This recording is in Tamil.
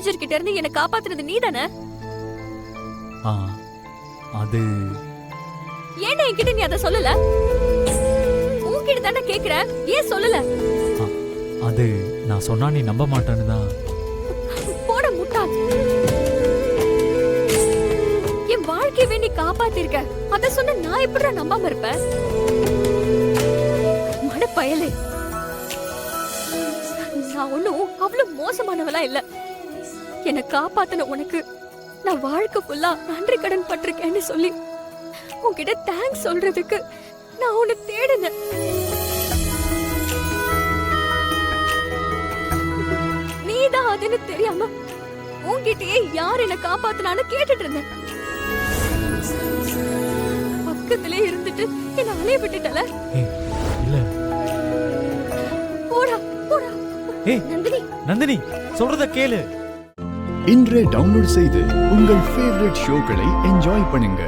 மேனேஜர் கிட்ட இருந்து என்ன காப்பாத்துறது நீதானே? அது ஏன்டா என்கிட்ட நீ அத சொல்லல? உன்கிட்ட தானே கேக்குற, ஏன் சொல்லல? அது நான் சொன்னா நீ நம்ப மாட்டேன்னு தான். போட முட்டாள். என் வாழ்க்கையவே நீ காப்பாத்திருக்க, அத சொன்ன நான் எப்படிடா நம்பாம இருப்பேன்? மட பயலே, நான் ஒண்ணும் அவ்வளவு மோசமானவளா இல்ல. என்னை காப்பாத்தின உனக்கு நான் வாழ்க்கை ஃபுல்லா நன்றி கடன் பட்டிருக்கேன்னு சொல்லி உன்கிட்ட தேங்க்ஸ் சொல்றதுக்கு நான் உன்னை தேடினேன். நீதான் அதுன்னு தெரியாம உன்கிட்டயே யார் என்ன காப்பாத்தினான்னு கேட்டுட்டு இருந்தேன். பக்கத்திலே இருந்துட்டு என்ன அலைய விட்டுட்டல. இல்ல போடா போடா. நந்தினி, நந்தினி சொல்றத கேளு. இன்றே டவுன்லோட் செய்து உங்கள் ஃபேவரட் ஷோக்களை என்ஜாய் பண்ணுங்க.